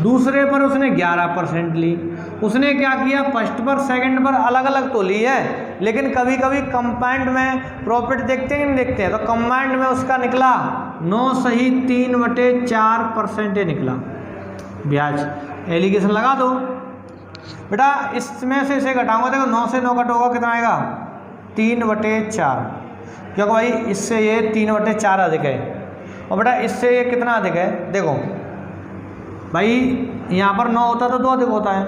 दूसरे पर उसने 11% ली। उसने क्या किया, फर्स्ट पर सेकंड पर अलग अलग तो ली है, लेकिन कभी कभी कंपाउंड में प्रॉफिट देखते हैं नहीं देखते हैं, तो कंपाउंड में उसका निकला 9 सहित 3/4% निकला ब्याज। एलिगेशन लगा दो बेटा, इसमें से इसे घटाऊंगा, देखो 9 से 9 घटाओगा कितना आएगा 3/4, क्योंकि भाई इससे ये 3/4 अधिक है, और बेटा इससे ये कितना अधिक है। देखो भाई यहाँ पर 9 होता तो 2 अधिक होता है,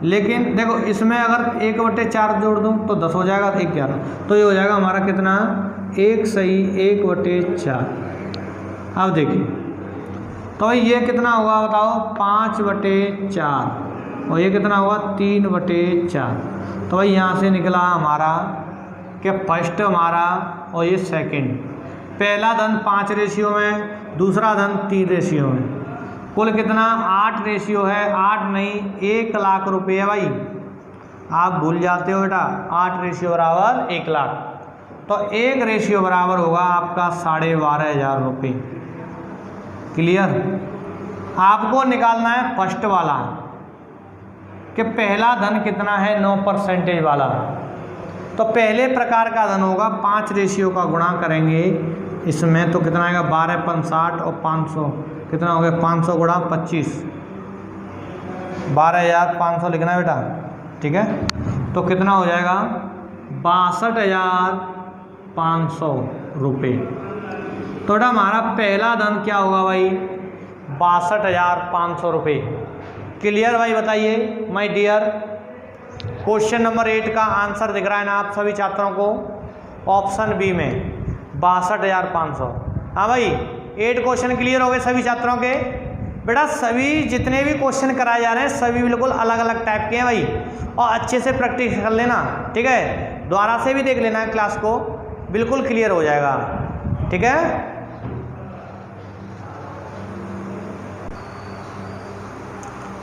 लेकिन देखो इसमें अगर 1/4 जोड़ दूँ तो 10 हो जाएगा, 11, तो ये हो जाएगा हमारा कितना 1 सही 1/4। अब देखिए तो ये कितना होगा बताओ 5/4, और ये कितना होगा 3/4। तो भाई यहाँ से निकला हमारा कि फर्स्ट हमारा और ये सेकंड, पहला धन 5 रेशियो में, दूसरा धन 3 रेशियो में, कुल कितना 8 रेशियो है। 8 नहीं 1 लाख रुपये है भाई, आप भूल जाते हो बेटा, 8 रेशियो बराबर 1 लाख। तो 1 रेशियो बराबर होगा आपका 12,500 रुपये। क्लियर। आपको निकालना है फर्स्ट वाला कि पहला धन कितना है, 9% वाला। तो पहले प्रकार का धन होगा 5 रेशियो का गुणा करेंगे इसमें, तो कितना आएगा 12 5 60 और 500 कितना हो गया 500 गुणा 25, 12,500 लिखना है बेटा, ठीक है। तो कितना हो जाएगा 62,500 रुपये। तो बेटा हमारा पहला धन क्या होगा भाई 62,500 रुपये। क्लियर भाई, बताइए माय डियर। क्वेश्चन नंबर 8 का आंसर दिख रहा है ना आप सभी छात्रों को, ऑप्शन बी में 62,500। हाँ भाई 8 क्वेश्चन क्लियर हो गए सभी छात्रों के। बेटा सभी जितने भी क्वेश्चन कराए जा रहे हैं सभी बिल्कुल अलग अलग टाइप के हैं भाई, और अच्छे से प्रैक्टिस कर लेना, ठीक है। दोबारा से भी देख लेना है क्लास को, बिल्कुल क्लियर हो जाएगा, ठीक है।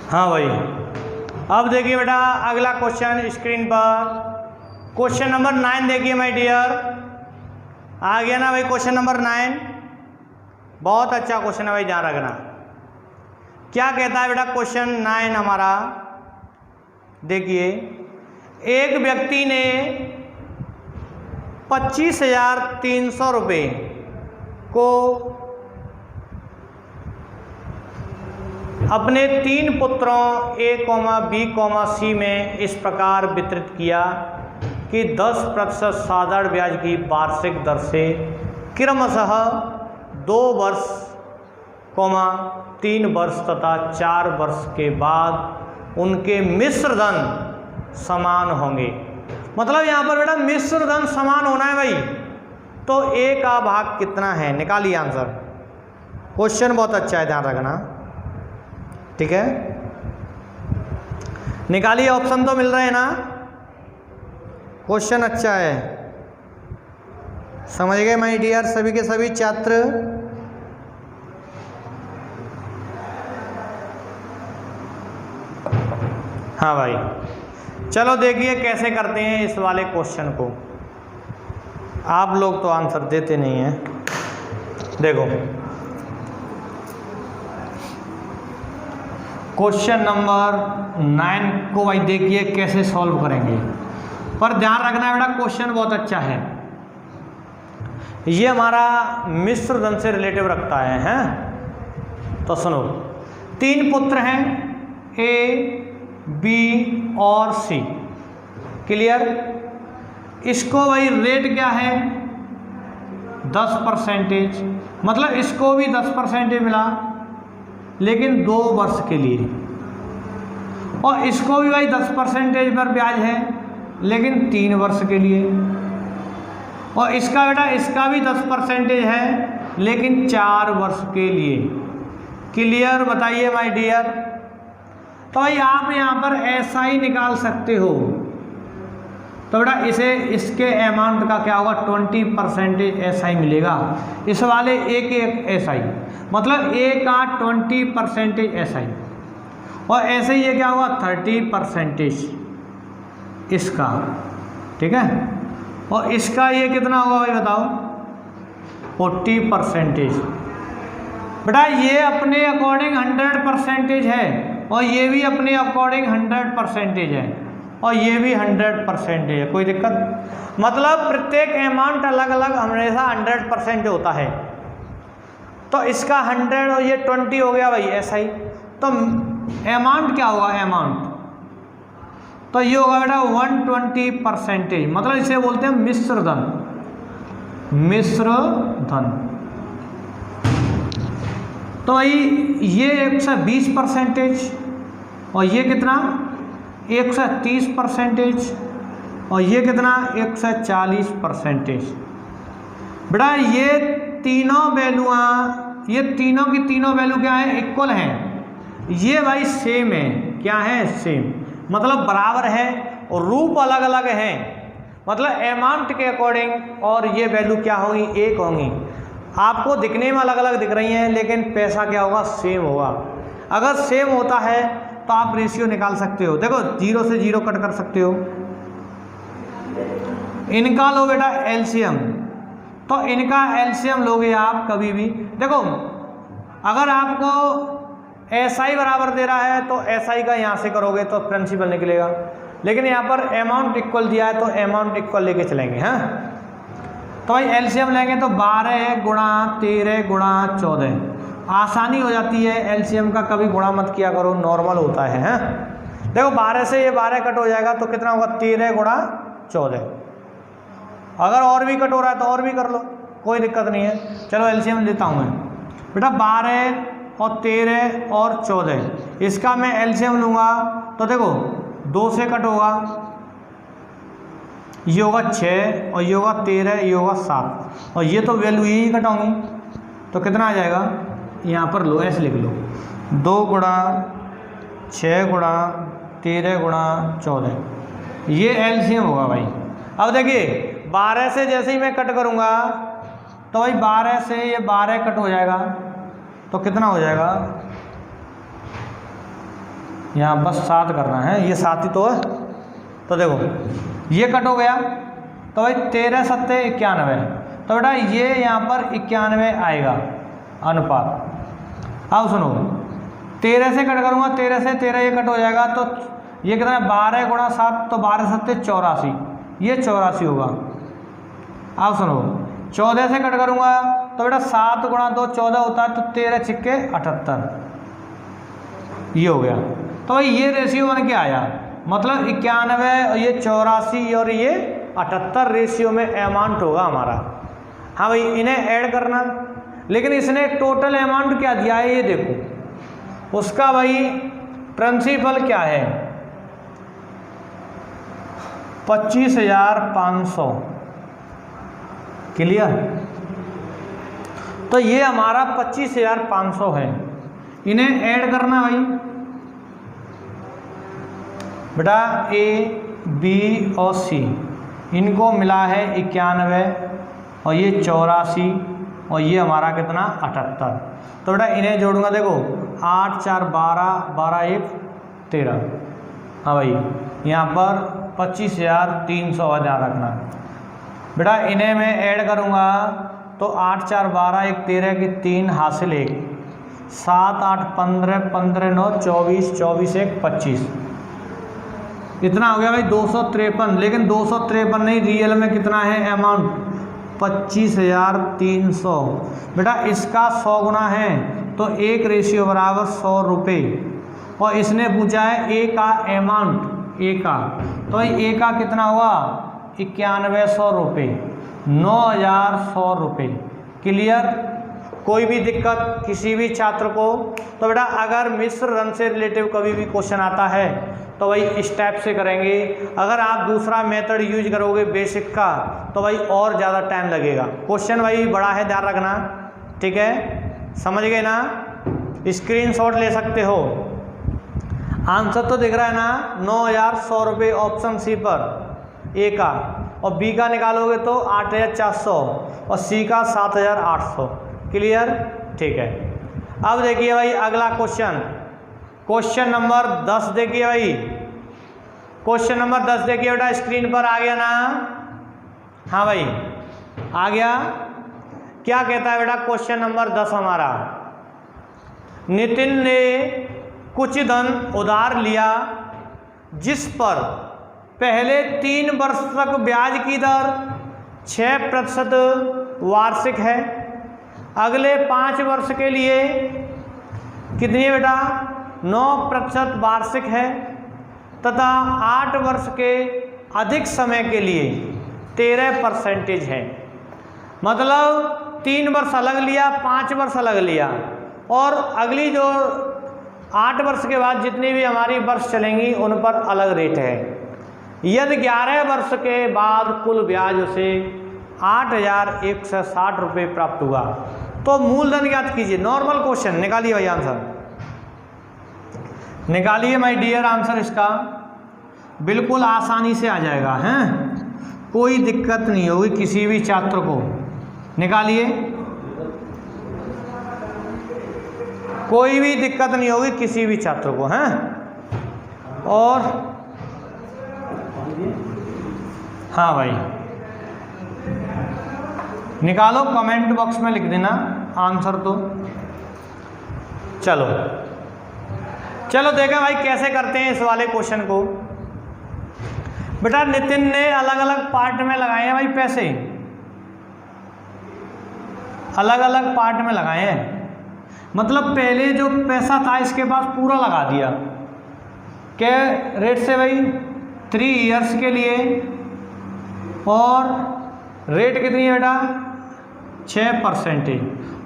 हाँ भाई अब देखिए बेटा अगला क्वेश्चन स्क्रीन पर, क्वेश्चन नंबर 9 देखिए माय डियर। आ गया ना भाई क्वेश्चन नंबर 9, बहुत अच्छा क्वेश्चन है भाई, ध्यान रखना। क्या कहता है बेटा क्वेश्चन 9 हमारा, देखिए एक व्यक्ति ने 25,300 रुपये को अपने 3 पुत्रों A, B, C में इस प्रकार वितरित किया कि 10% साधारण ब्याज की वार्षिक दर से क्रमशः 2 वर्ष, 3 वर्ष तथा 4 वर्ष के बाद उनके मिश्र धन समान होंगे। मतलब यहाँ पर बेटा मिश्र धन समान होना है भाई, तो A का भाग कितना है, निकालिए आंसर। क्वेश्चन बहुत अच्छा है, ध्यान रखना, ठीक है। निकालिए, ऑप्शन तो मिल रहे हैं ना, क्वेश्चन अच्छा है, समझ गए माय डियर सभी के सभी छात्र। हाँ भाई चलो देखिए कैसे करते हैं इस वाले क्वेश्चन को। आप लोग तो आंसर देते नहीं हैं। देखो क्वेश्चन नंबर 9 को भाई देखिए कैसे सॉल्व करेंगे, पर ध्यान रखना है बेटा क्वेश्चन बहुत अच्छा है। ये हमारा मिश्र धन से रिलेटिव रखता है, हैं? तो सुनो, 3 पुत्र हैं A, B और C। क्लियर। इसको भाई रेट क्या है 10%, मतलब इसको भी 10% मिला लेकिन 2 वर्ष के लिए, और इसको भी भाई 10% पर ब्याज है लेकिन 3 वर्ष के लिए, और इसका बेटा इसका भी 10% है लेकिन 4 वर्ष के लिए। क्लियर, बताइए माय डियर। तो भाई आप यहाँ पर ऐसा ही निकाल सकते हो, तो बेटा इसे इसके अमाउंट का क्या होगा 20% ऐसा ही मिलेगा, इस वाले एक ऐसा ही, मतलब A का 20% ऐसा ही, और ऐसे ही ये क्या होगा 30% इसका, ठीक है। और इसका ये कितना होगा भाई बताओ 40%। बेटा ये अपने अकॉर्डिंग 100% है, और ये भी अपने अकॉर्डिंग 100% है, और ये भी 100% है, कोई दिक्कत, मतलब प्रत्येक अमाउंट अलग अलग हमेशा 100% होता है। तो इसका 100 और ये 20 हो गया भाई ऐसा ही। तो अमाउंट क्या होगा अमाउंट, तो ये होगा बेटा 120%, मतलब इसे बोलते हैं मिश्र धन, मिश्र धन। तो भाई ये 120% और ये कितना 130% और ये कितना 140%। बेटा ये तीनों वैल्यूआँ, ये तीनों की तीनों वैल्यू क्या है इक्वल हैं, ये भाई सेम है, क्या है सेम, मतलब बराबर है, और रूप अलग अलग हैं, मतलब अमाउंट के अकॉर्डिंग, और ये वैल्यू क्या होगी एक होंगी। आपको दिखने में अलग अलग दिख रही हैं लेकिन पैसा क्या होगा सेम होगा। अगर सेम होता है तो आप रेशियो निकाल सकते हो, देखो 0 से 0 कट कर सकते हो, इनका लो बेटा एलसीएम, तो इनका एलसीएम लोगे आप कभी भी। देखो अगर आपको एसआई बराबर दे रहा है तो एसआई का यहाँ से करोगे तो प्रिंसिपल निकलेगा, लेकिन यहाँ पर अमाउंट इक्वल दिया है तो अमाउंट इक्वल लेके चलेंगे। हाँ तो भाई एलसीएम लेंगे तो 12 गुणा 13 गुणा 14, आसानी हो जाती है। एलसीएम का कभी गुणा मत किया करो, नॉर्मल होता है। हाँ देखो 12 से ये 12 कट हो जाएगा तो कितना होगा 13 गुणा 14। अगर और भी कट हो रहा है तो और भी कर लो, कोई दिक्कत नहीं है। चलो एलसीएम लेता हूँ मैं बेटा, 12 और 13 और 14, इसका मैं एलसीएम लूँगा तो देखो 2 से कट होगा, ये होगा 6 और ये होगा 13, ये होगा 7 और ये तो वैल्यू यही कट होंगी, तो कितना आ जाएगा यहाँ पर लो ऐसे लिख लो 2 गुणा 6 गुणा 13 गुणा 14, ये एलसीएम होगा भाई। अब देखिए 12 से जैसे ही मैं कट करूँगा तो भाई 12 से ये 12 कट हो जाएगा तो कितना हो जाएगा, यहाँ बस 7 करना है, ये 7 ही तो है। तो देखो ये कट हो गया तो भाई 13 7 91, तो बेटा ये यहाँ पर 91 आएगा अनुपात। अब सुनो 13 से कट करूँगा, 13 से 13 ये कट हो जाएगा तो ये कितना है 12 गुणा 7, तो 12 7 84, ये 84 होगा। अब सुनो 14 से कट करूँगा तो बेटा 7 गुणा 2 14 होता है, तो 13 छिक्के 78, ये हो गया। तो भाई ये रेशियो बन के आया, मतलब 91 और ये 84 और ये 78 रेशियो में अमाउंट होगा हमारा। हाँ भाई इन्हें ऐड करना, लेकिन इसने टोटल अमाउंट क्या दिया है ये देखो, उसका भाई प्रिंसिपल क्या है 25,500, क्लियर। तो ये हमारा 25,500 है, इन्हें ऐड करना भाई बेटा, ए बी और सी इनको मिला है 91 और ये 84 और ये हमारा कितना 78। तो बेटा इन्हें जोड़ूंगा, देखो 8 4 12 12 1 13, हाँ भाई यहाँ पर 25,300 ध्यान रखना बेटा। इन्हें मैं ऐड करूँगा तो 8 4 12 1 13 की 3 हासिल 1, 7 8 15 15 9 24 24 1 25, इतना हो गया भाई 253। लेकिन 253 नहीं, रियल में कितना है अमाउंट 25,300। बेटा इसका 100 गुना है तो 1 रेशियो बराबर 100 रुपये, और इसने पूछा है ए का अमाउंट, ए का, तो ए का कितना हुआ 9100 रुपये, 9100 रुपये, क्लियर। कोई भी दिक्कत किसी भी छात्र को, तो बेटा अगर मिश्र रन से रिलेटिव कभी भी क्वेश्चन आता है तो भाई इस टाइप से करेंगे। अगर आप दूसरा मेथड यूज करोगे बेसिक का तो भाई और ज़्यादा टाइम लगेगा। क्वेश्चन भाई बड़ा है, ध्यान रखना, ठीक है, समझ गए ना। स्क्रीनशॉट ले सकते हो। आंसर तो दिख रहा है ना 9100 रुपये ऑप्शन सी पर ए का, और बी का निकालोगे तो 8400 और सी का 7800, क्लियर, ठीक है। अब देखिए भाई अगला क्वेश्चन, क्वेश्चन नंबर 10 देखिए भाई, क्वेश्चन नंबर 10 देखिए बेटा, स्क्रीन पर आ गया ना, हाँ भाई आ गया। क्या कहता है बेटा क्वेश्चन नंबर 10 हमारा, नितिन ने कुछ धन उधार लिया जिस पर पहले 3 वर्ष तक ब्याज की दर 6% वार्षिक है, अगले 5 वर्ष के लिए कितनी है बेटा 9% वार्षिक है, तथा 8 वर्ष के अधिक समय के लिए 13% है। मतलब 3 वर्ष अलग लिया, 5 वर्ष अलग लिया, और अगली जो 8 वर्ष के बाद जितनी भी हमारी वर्ष चलेंगी उन पर अलग रेट है। यदि 11 वर्ष के बाद कुल ब्याज उसे 8,160 रुपये प्राप्त हुआ तो मूलधन ज्ञात कीजिए। नॉर्मल क्वेश्चन, निकालिए भाई आंसर, निकालिए माय डियर आंसर, इसका बिल्कुल आसानी से आ जाएगा, हैं, कोई दिक्कत नहीं होगी किसी भी छात्र को। निकालिए, कोई भी दिक्कत नहीं होगी किसी भी छात्र को, हैं। और हाँ भाई निकालो, कमेंट बॉक्स में लिख देना आंसर। तो चलो देखें भाई कैसे करते हैं इस वाले क्वेश्चन को। बेटा नितिन ने अलग अलग पार्ट में लगाए हैं भाई पैसे, अलग अलग पार्ट में लगाए हैं। मतलब पहले जो पैसा था इसके पास पूरा लगा दिया, क्या रेट से भाई 3 इयर्स के लिए, और रेट कितनी है बेटा 6%।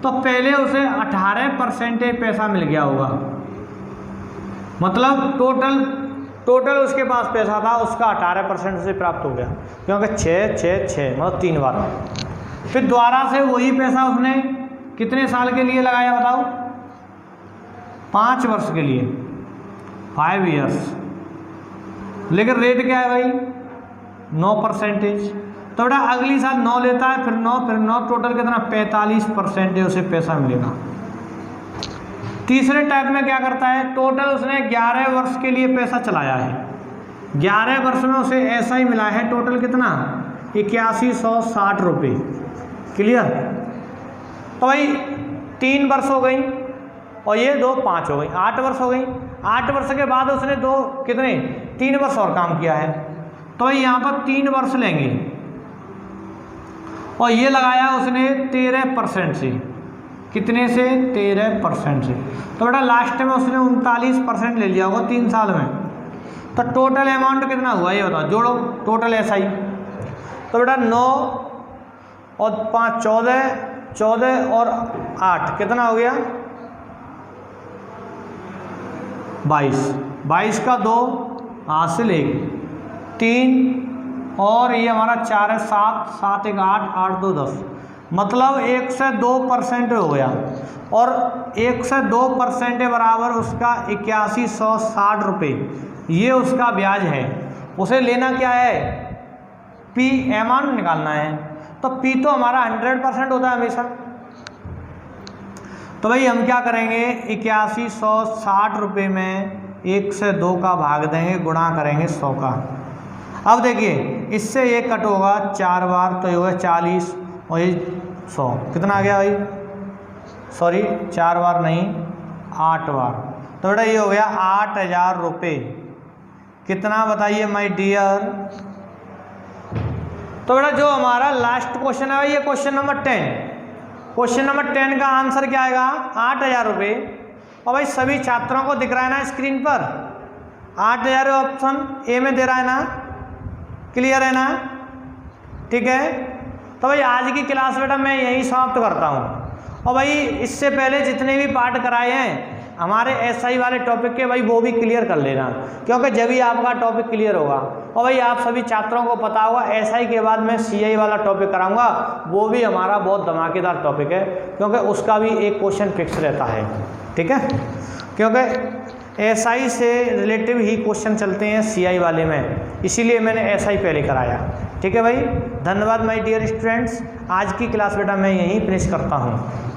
तो पहले उसे 18% पैसा मिल गया होगा, मतलब टोटल उसके पास पैसा था उसका 18% उसे प्राप्त हो गया, क्योंकि 6 मतलब 3 बार। फिर दोबारा से वही पैसा उसने कितने साल के लिए लगाया बताओ, 5 वर्ष के लिए, 5 इयर्स। लेकिन रेट क्या है भाई 9%। तो बेटा अगली साल 9 लेता है, फिर 9, टोटल कितना 45% उसे पैसा मिलेगा। तीसरे टाइप में क्या करता है, टोटल उसने 11 वर्ष के लिए पैसा चलाया है, 11 वर्ष में उसे ऐसा ही मिला है टोटल कितना 8160 रुपये। क्लियर। तो भाई 3 वर्ष हो गई और ये 2 5 हो गई, 8 वर्ष हो गई। 8 वर्ष के बाद उसने 3 वर्ष और काम किया है, तो भाई यहाँ पर 3 वर्ष लेंगे और ये लगाया उसने 13% से, कितने से 13% से। तो बेटा लास्ट में उसने 39% ले लिया होगा 3 साल में। तो टोटल अमाउंट कितना हुआ ये बताओ, जोड़ो टोटल ऐसा ही। तो बेटा 9 और 5 14 और 8 कितना हो गया 22 का 2 हासिल 1 3 और ये हमारा 4 है 7 1 8 8 2 10, मतलब 1 से 2% हो गया। और 1 से 2% के बराबर उसका 8160 रुपये, ये उसका ब्याज है। उसे लेना क्या है, पी अमाउंट निकालना है। तो पी तो हमारा 100% होता है हमेशा। तो भाई हम क्या करेंगे 8160 रुपये में 1 से 2 का भाग देंगे, गुणा करेंगे 100 का। अब देखिए इससे ये कट होगा 4 बार, तो ये होगा 40 और ये 100, कितना आ गया भाई, सॉरी 4 बार नहीं 8 बार। तो बेटा ये हो गया 8000 रुपये। कितना बताइए माय डियर। तो बेटा जो हमारा लास्ट क्वेश्चन है ये क्वेश्चन नंबर 10, क्वेश्चन नंबर 10 का आंसर क्या आएगा 8000 रुपये। और भाई सभी छात्रों को दिख रहा है ना स्क्रीन पर 8000 ऑप्शन ए में दे रहा है ना, क्लियर है ना, ठीक है। तो भाई आज की क्लास बेटा मैं यही समाप्त करता हूँ। और भाई इससे पहले जितने भी पार्ट कराए हैं हमारे एसआई वाले टॉपिक के, भाई वो भी क्लियर कर लेना, क्योंकि जब भी आपका टॉपिक क्लियर होगा। और भाई आप सभी छात्रों को पता होगा एसआई के बाद मैं सीआई वाला टॉपिक कराऊंगा, वो भी हमारा बहुत धमाकेदार टॉपिक है, क्योंकि उसका भी एक क्वेश्चन फिक्स रहता है, ठीक है। क्योंकि एसआई से रिलेटिव ही क्वेश्चन चलते हैं सीआई वाले में, इसीलिए मैंने एसआई पहले कराया, ठीक है भाई। धन्यवाद माय डियर स्टूडेंट्स, आज की क्लास बेटा मैं यहीं फिनिश करता हूँ।